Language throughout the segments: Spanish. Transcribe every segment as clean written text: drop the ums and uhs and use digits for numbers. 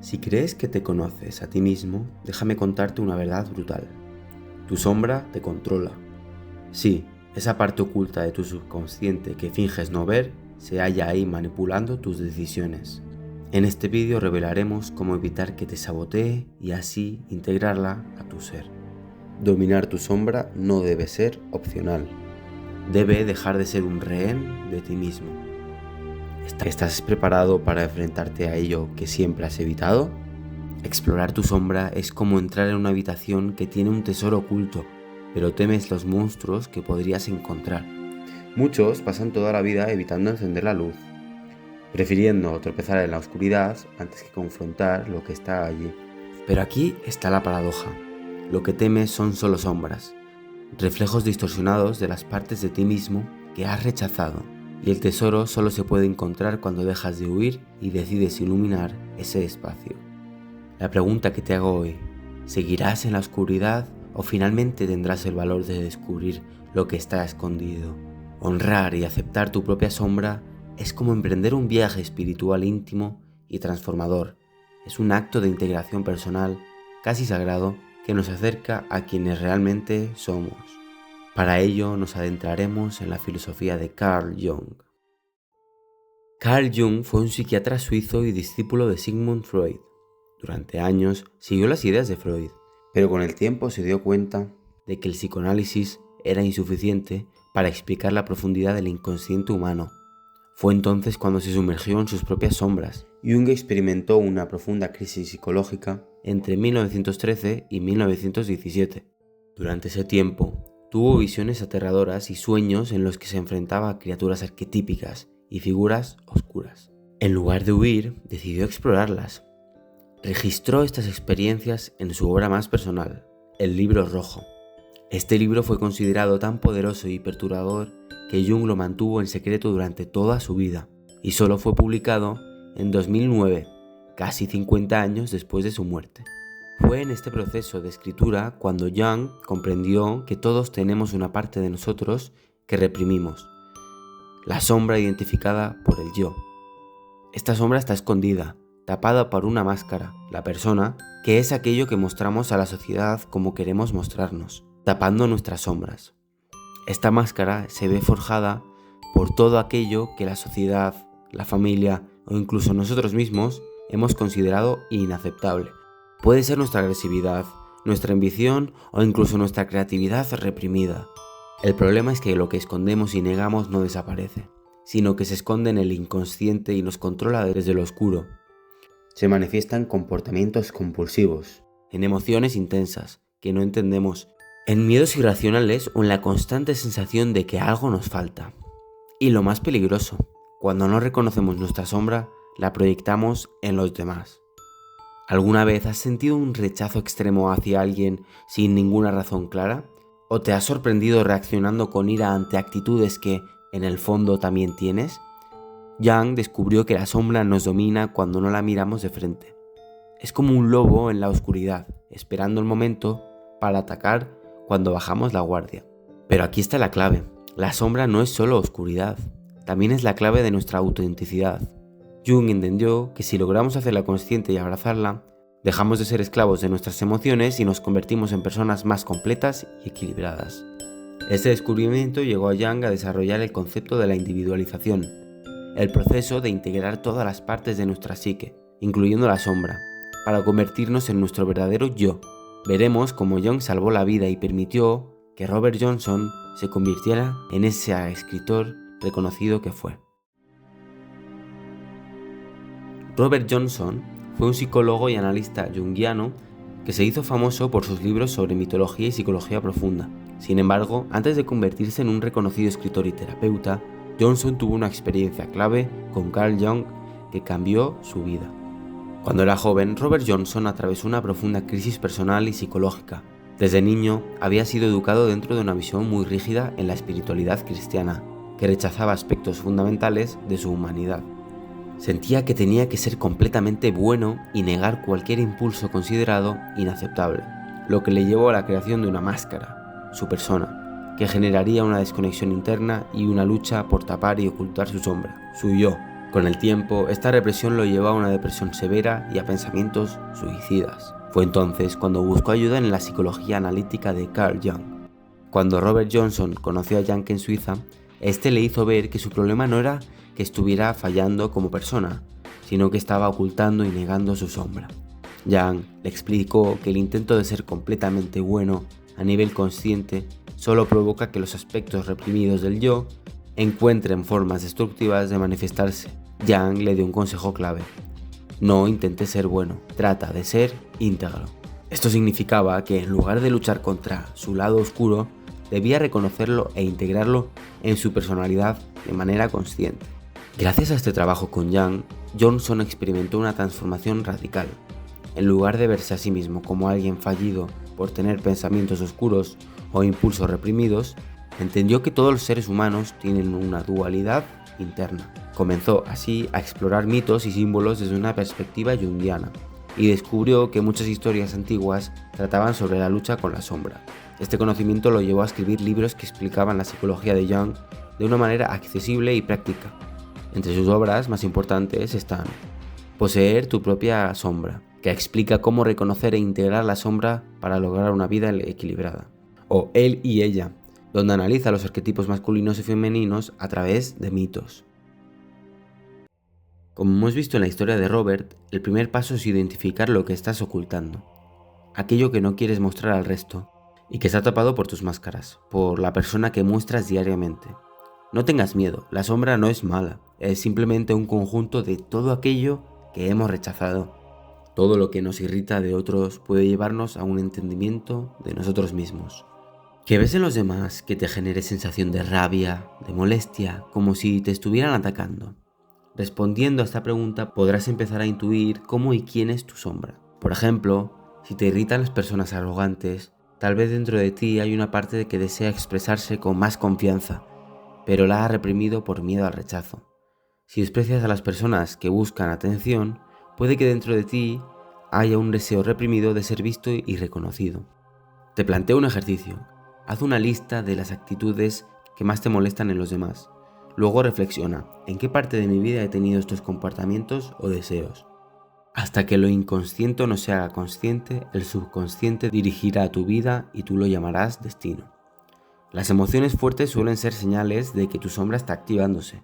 Si crees que te conoces a ti mismo, déjame contarte una verdad brutal. Tu sombra te controla. Sí, esa parte oculta de tu subconsciente que finges no ver se halla ahí manipulando tus decisiones. En este vídeo revelaremos cómo evitar que te sabotee y así integrarla a tu ser. Dominar tu sombra no debe ser opcional. Debe dejar de ser un rehén de ti mismo. ¿Estás preparado para enfrentarte a ello que siempre has evitado? Explorar tu sombra es como entrar en una habitación que tiene un tesoro oculto, pero temes los monstruos que podrías encontrar. Muchos pasan toda la vida evitando encender la luz, prefiriendo tropezar en la oscuridad antes que confrontar lo que está allí. Pero aquí está la paradoja. Lo que temes son solo sombras, reflejos distorsionados de las partes de ti mismo que has rechazado. Y el tesoro solo se puede encontrar cuando dejas de huir y decides iluminar ese espacio. La pregunta que te hago hoy: ¿seguirás en la oscuridad o finalmente tendrás el valor de descubrir lo que está escondido? Honrar y aceptar tu propia sombra es como emprender un viaje espiritual íntimo y transformador. Es un acto de integración personal casi sagrado que nos acerca a quienes realmente somos. Para ello nos adentraremos en la filosofía de Carl Jung. Carl Jung fue un psiquiatra suizo y discípulo de Sigmund Freud. Durante años siguió las ideas de Freud, pero con el tiempo se dio cuenta de que el psicoanálisis era insuficiente para explicar la profundidad del inconsciente humano. Fue entonces cuando se sumergió en sus propias sombras. Jung experimentó una profunda crisis psicológica entre 1913 y 1917. Durante ese tiempo, tuvo visiones aterradoras y sueños en los que se enfrentaba a criaturas arquetípicas y figuras oscuras. En lugar de huir, decidió explorarlas. Registró estas experiencias en su obra más personal, El Libro Rojo. Este libro fue considerado tan poderoso y perturbador que Jung lo mantuvo en secreto durante toda su vida y solo fue publicado en 2009, casi 50 años después de su muerte. Fue en este proceso de escritura cuando Jung comprendió que todos tenemos una parte de nosotros que reprimimos, la sombra identificada por el yo. Esta sombra está escondida, tapada por una máscara, la persona, que es aquello que mostramos a la sociedad como queremos mostrarnos, tapando nuestras sombras. Esta máscara se ve forjada por todo aquello que la sociedad, la familia o incluso nosotros mismos hemos considerado inaceptable. Puede ser nuestra agresividad, nuestra ambición o incluso nuestra creatividad reprimida. El problema es que lo que escondemos y negamos no desaparece, sino que se esconde en el inconsciente y nos controla desde lo oscuro. Se manifiestan comportamientos compulsivos, en emociones intensas que no entendemos, en miedos irracionales o en la constante sensación de que algo nos falta. Y lo más peligroso, cuando no reconocemos nuestra sombra, la proyectamos en los demás. ¿Alguna vez has sentido un rechazo extremo hacia alguien sin ninguna razón clara? ¿O te has sorprendido reaccionando con ira ante actitudes que, en el fondo, también tienes? Jung descubrió que la sombra nos domina cuando no la miramos de frente. Es como un lobo en la oscuridad, esperando el momento para atacar cuando bajamos la guardia. Pero aquí está la clave. La sombra no es solo oscuridad, también es la clave de nuestra autenticidad. Jung entendió que si logramos hacerla consciente y abrazarla, dejamos de ser esclavos de nuestras emociones y nos convertimos en personas más completas y equilibradas. Este descubrimiento llevó a Jung a desarrollar el concepto de la individualización, el proceso de integrar todas las partes de nuestra psique, incluyendo la sombra, para convertirnos en nuestro verdadero yo. Veremos cómo Jung salvó la vida y permitió que Robert Johnson se convirtiera en ese escritor reconocido que fue. Robert Johnson fue un psicólogo y analista junguiano que se hizo famoso por sus libros sobre mitología y psicología profunda. Sin embargo, antes de convertirse en un reconocido escritor y terapeuta, Johnson tuvo una experiencia clave con Carl Jung que cambió su vida. Cuando era joven, Robert Johnson atravesó una profunda crisis personal y psicológica. Desde niño, había sido educado dentro de una visión muy rígida en la espiritualidad cristiana, que rechazaba aspectos fundamentales de su humanidad. Sentía que tenía que ser completamente bueno y negar cualquier impulso considerado inaceptable, lo que le llevó a la creación de una máscara, su persona, que generaría una desconexión interna y una lucha por tapar y ocultar su sombra, su yo. Con el tiempo, esta represión lo llevó a una depresión severa y a pensamientos suicidas. Fue entonces cuando buscó ayuda en la psicología analítica de Carl Jung. Cuando Robert Johnson conoció a Jung en Suiza, este le hizo ver que su problema no era que estuviera fallando como persona, sino que estaba ocultando y negando su sombra. Jung le explicó que el intento de ser completamente bueno a nivel consciente solo provoca que los aspectos reprimidos del yo encuentren formas destructivas de manifestarse. Jung le dio un consejo clave: no intentes ser bueno, trata de ser íntegro. Esto significaba que en lugar de luchar contra su lado oscuro, debía reconocerlo e integrarlo en su personalidad de manera consciente. Gracias a este trabajo con Jung, Johnson experimentó una transformación radical. En lugar de verse a sí mismo como alguien fallido por tener pensamientos oscuros o impulsos reprimidos, entendió que todos los seres humanos tienen una dualidad interna. Comenzó así a explorar mitos y símbolos desde una perspectiva junguiana y descubrió que muchas historias antiguas trataban sobre la lucha con la sombra. Este conocimiento lo llevó a escribir libros que explicaban la psicología de Jung de una manera accesible y práctica. Entre sus obras más importantes están Poseer tu propia sombra, que explica cómo reconocer e integrar la sombra para lograr una vida equilibrada, o Él y ella, donde analiza los arquetipos masculinos y femeninos a través de mitos. Como hemos visto en la historia de Robert, el primer paso es identificar lo que estás ocultando, aquello que no quieres mostrar al resto y que está tapado por tus máscaras, por la persona que muestras diariamente. No tengas miedo, la sombra no es mala, es simplemente un conjunto de todo aquello que hemos rechazado. Todo lo que nos irrita de otros puede llevarnos a un entendimiento de nosotros mismos. ¿Qué ves en los demás que te genere sensación de rabia, de molestia, como si te estuvieran atacando? Respondiendo a esta pregunta podrás empezar a intuir cómo y quién es tu sombra. Por ejemplo, si te irritan las personas arrogantes, tal vez dentro de ti hay una parte que desea expresarse con más confianza, pero la ha reprimido por miedo al rechazo. Si desprecias a las personas que buscan atención, puede que dentro de ti haya un deseo reprimido de ser visto y reconocido. Te planteo un ejercicio. Haz una lista de las actitudes que más te molestan en los demás. Luego reflexiona, ¿en qué parte de mi vida he tenido estos comportamientos o deseos? Hasta que lo inconsciente no se haga consciente, el subconsciente dirigirá tu vida y tú lo llamarás destino. Las emociones fuertes suelen ser señales de que tu sombra está activándose.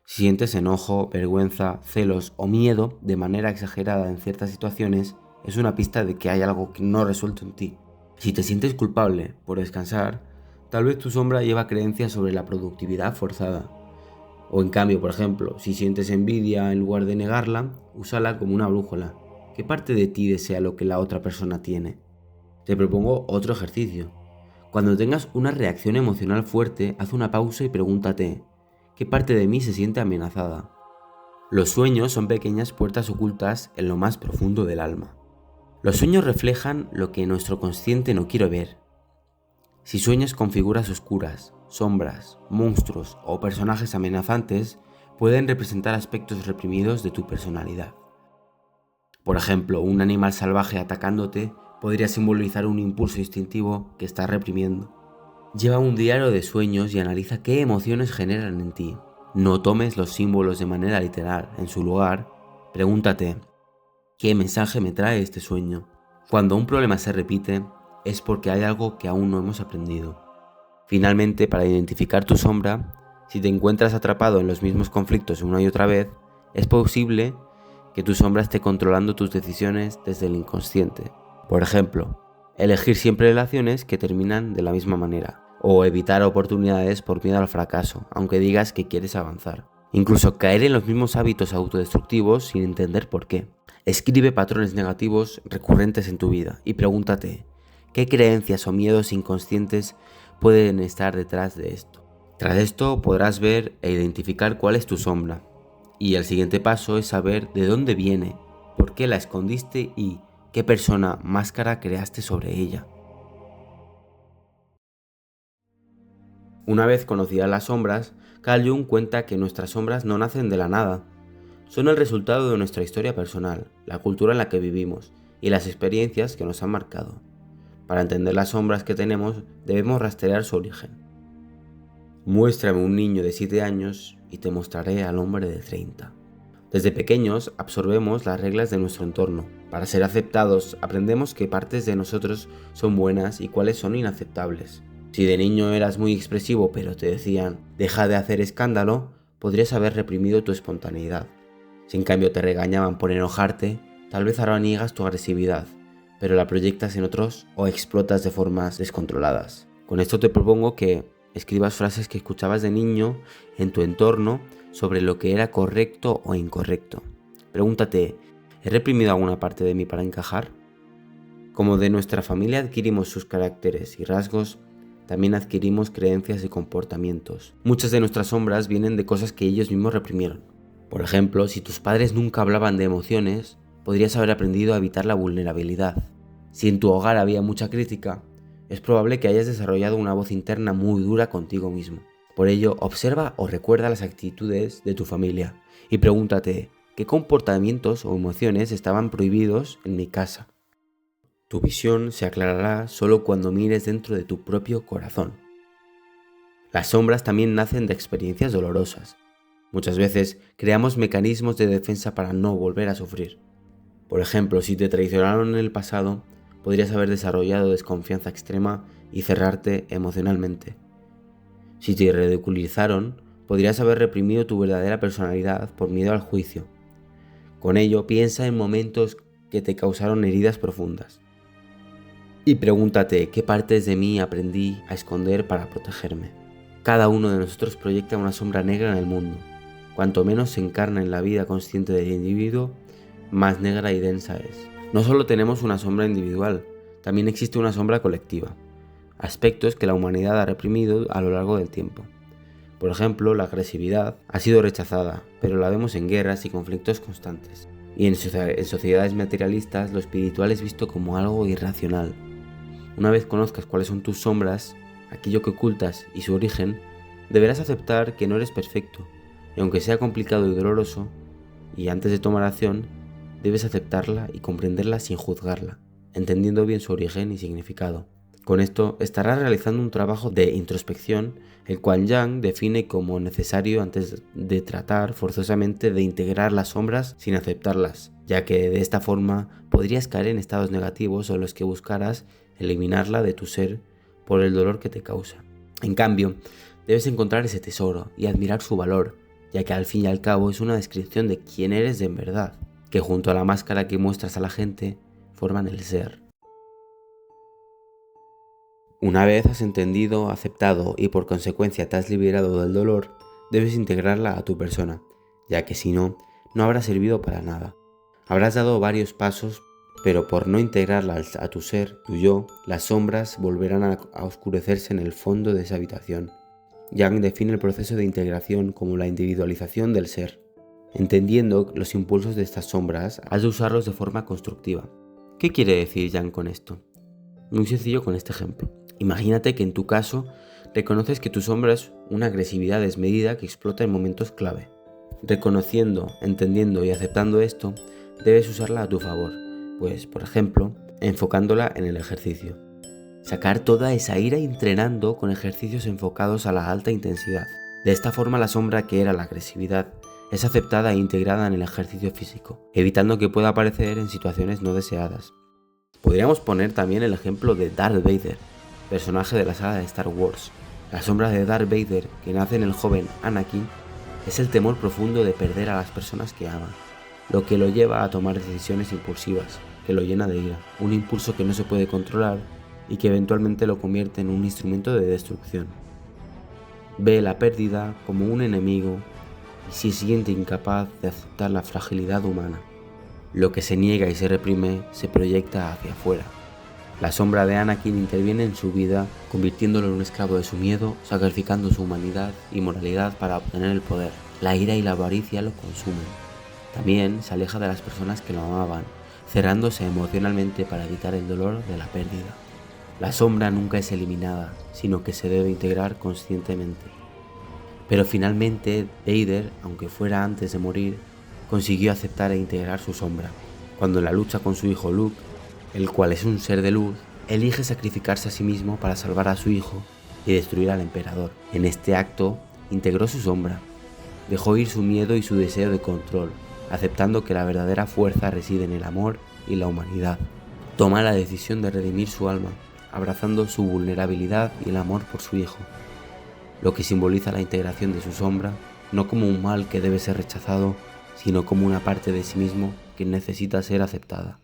Si sientes enojo, vergüenza, celos o miedo de manera exagerada en ciertas situaciones, es una pista de que hay algo que no resuelto en ti. Si te sientes culpable por descansar, tal vez tu sombra lleva creencias sobre la productividad forzada. O en cambio, por ejemplo, si sientes envidia en lugar de negarla, úsala como una brújula. ¿Qué parte de ti desea lo que la otra persona tiene? Te propongo otro ejercicio. Cuando tengas una reacción emocional fuerte, haz una pausa y pregúntate, ¿qué parte de mí se siente amenazada? Los sueños son pequeñas puertas ocultas en lo más profundo del alma. Los sueños reflejan lo que nuestro consciente no quiere ver. Si sueñas con figuras oscuras, sombras, monstruos o personajes amenazantes, pueden representar aspectos reprimidos de tu personalidad. Por ejemplo, un animal salvaje atacándote podría simbolizar un impulso instintivo que estás reprimiendo. Lleva un diario de sueños y analiza qué emociones generan en ti. No tomes los símbolos de manera literal. En su lugar, pregúntate, ¿qué mensaje me trae este sueño? Cuando un problema se repite, es porque hay algo que aún no hemos aprendido. Finalmente, para identificar tu sombra, si te encuentras atrapado en los mismos conflictos una y otra vez, es posible que tu sombra esté controlando tus decisiones desde el inconsciente. Por ejemplo, elegir siempre relaciones que terminan de la misma manera, o evitar oportunidades por miedo al fracaso, aunque digas que quieres avanzar. Incluso caer en los mismos hábitos autodestructivos sin entender por qué. Escribe patrones negativos recurrentes en tu vida y pregúntate, ¿qué creencias o miedos inconscientes pueden estar detrás de esto? Tras esto podrás ver e identificar cuál es tu sombra. Y el siguiente paso es saber de dónde viene, por qué la escondiste y qué persona máscara creaste sobre ella. Una vez conocidas las sombras, Carl Jung cuenta que nuestras sombras no nacen de la nada. Son el resultado de nuestra historia personal, la cultura en la que vivimos y las experiencias que nos han marcado. Para entender las sombras que tenemos, debemos rastrear su origen. Muéstrame un niño de 7 años y te mostraré al hombre de 30. Desde pequeños absorbemos las reglas de nuestro entorno. Para ser aceptados, aprendemos qué partes de nosotros son buenas y cuáles son inaceptables. Si de niño eras muy expresivo pero te decían «deja de hacer escándalo», podrías haber reprimido tu espontaneidad. Si en cambio te regañaban por enojarte, tal vez ahora niegas tu agresividad, pero la proyectas en otros o explotas de formas descontroladas. Con esto te propongo que escribas frases que escuchabas de niño en tu entorno sobre lo que era correcto o incorrecto. Pregúntate, ¿he reprimido alguna parte de mí para encajar? Como de nuestra familia adquirimos sus caracteres y rasgos, también adquirimos creencias y comportamientos. Muchas de nuestras sombras vienen de cosas que ellos mismos reprimieron. Por ejemplo, si tus padres nunca hablaban de emociones, podrías haber aprendido a evitar la vulnerabilidad. Si en tu hogar había mucha crítica, es probable que hayas desarrollado una voz interna muy dura contigo mismo. Por ello, observa o recuerda las actitudes de tu familia y pregúntate, ¿qué comportamientos o emociones estaban prohibidos en mi casa? Tu visión se aclarará solo cuando mires dentro de tu propio corazón. Las sombras también nacen de experiencias dolorosas. Muchas veces creamos mecanismos de defensa para no volver a sufrir. Por ejemplo, si te traicionaron en el pasado, podrías haber desarrollado desconfianza extrema y cerrarte emocionalmente. Si te ridiculizaron, podrías haber reprimido tu verdadera personalidad por miedo al juicio. Con ello, piensa en momentos que te causaron heridas profundas. Y pregúntate qué partes de mí aprendí a esconder para protegerme. Cada uno de nosotros proyecta una sombra negra en el mundo. Cuanto menos se encarna en la vida consciente del individuo, más negra y densa es. No solo tenemos una sombra individual, también existe una sombra colectiva. Aspectos que la humanidad ha reprimido a lo largo del tiempo. Por ejemplo, la agresividad ha sido rechazada, pero la vemos en guerras y conflictos constantes. Y en sociedades materialistas, lo espiritual es visto como algo irracional. Una vez conozcas cuáles son tus sombras, aquello que ocultas y su origen, deberás aceptar que no eres perfecto, y aunque sea complicado y doloroso, y antes de tomar acción, debes aceptarla y comprenderla sin juzgarla, entendiendo bien su origen y significado. Con esto estarás realizando un trabajo de introspección, el cual Jung define como necesario antes de tratar forzosamente de integrar las sombras sin aceptarlas, ya que de esta forma podrías caer en estados negativos o los que buscarás eliminarla de tu ser por el dolor que te causa. En cambio, debes encontrar ese tesoro y admirar su valor, ya que al fin y al cabo es una descripción de quién eres en verdad, que junto a la máscara que muestras a la gente, forman el ser. Una vez has entendido, aceptado y por consecuencia te has liberado del dolor, debes integrarla a tu persona, ya que si no, no habrá servido para nada. Habrás dado varios pasos, pero por no integrarla a tu ser, tu yo, las sombras volverán a oscurecerse en el fondo de esa habitación. Jung define el proceso de integración como la individualización del ser. Entendiendo los impulsos de estas sombras, has de usarlos de forma constructiva. ¿Qué quiere decir Jung con esto? Muy sencillo con este ejemplo. Imagínate que en tu caso reconoces que tu sombra es una agresividad desmedida que explota en momentos clave. Reconociendo, entendiendo y aceptando esto, debes usarla a tu favor, pues, por ejemplo, enfocándola en el ejercicio. Sacar toda esa ira entrenando con ejercicios enfocados a la alta intensidad. De esta forma la sombra que era la agresividad es aceptada e integrada en el ejercicio físico, evitando que pueda aparecer en situaciones no deseadas. Podríamos poner también el ejemplo de Darth Vader, personaje de la saga de Star Wars. La sombra de Darth Vader que nace en el joven Anakin es el temor profundo de perder a las personas que ama, lo que lo lleva a tomar decisiones impulsivas, que lo llena de ira, un impulso que no se puede controlar y que eventualmente lo convierte en un instrumento de destrucción. Ve la pérdida como un enemigo y se siente incapaz de aceptar la fragilidad humana. Lo que se niega y se reprime se proyecta hacia afuera. La sombra de Anakin interviene en su vida, convirtiéndolo en un esclavo de su miedo, sacrificando su humanidad y moralidad para obtener el poder. La ira y la avaricia lo consumen. También se aleja de las personas que lo amaban, cerrándose emocionalmente para evitar el dolor de la pérdida. La sombra nunca es eliminada, sino que se debe integrar conscientemente. Pero finalmente, Vader, aunque fuera antes de morir, consiguió aceptar e integrar su sombra. Cuando en la lucha con su hijo Luke, el cual es un ser de luz, elige sacrificarse a sí mismo para salvar a su hijo y destruir al emperador. En este acto, integró su sombra, dejó ir su miedo y su deseo de control, aceptando que la verdadera fuerza reside en el amor y la humanidad. Toma la decisión de redimir su alma, abrazando su vulnerabilidad y el amor por su hijo, lo que simboliza la integración de su sombra, no como un mal que debe ser rechazado, sino como una parte de sí mismo que necesita ser aceptada.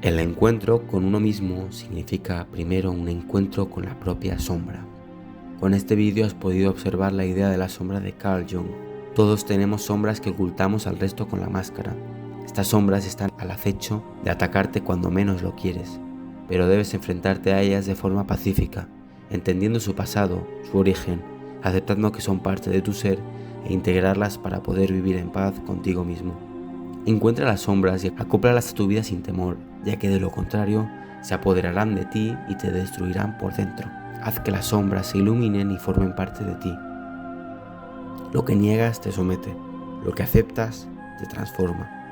El encuentro con uno mismo significa primero un encuentro con la propia sombra. Con este vídeo has podido observar la idea de la sombra de Carl Jung. Todos tenemos sombras que ocultamos al resto con la máscara. Estas sombras están al acecho de atacarte cuando menos lo quieres, pero debes enfrentarte a ellas de forma pacífica, entendiendo su pasado, su origen, aceptando que son parte de tu ser e integrarlas para poder vivir en paz contigo mismo. Encuentra las sombras y acóplalas a tu vida sin temor, ya que de lo contrario se apoderarán de ti y te destruirán por dentro. Haz que las sombras se iluminen y formen parte de ti. Lo que niegas te somete, lo que aceptas te transforma.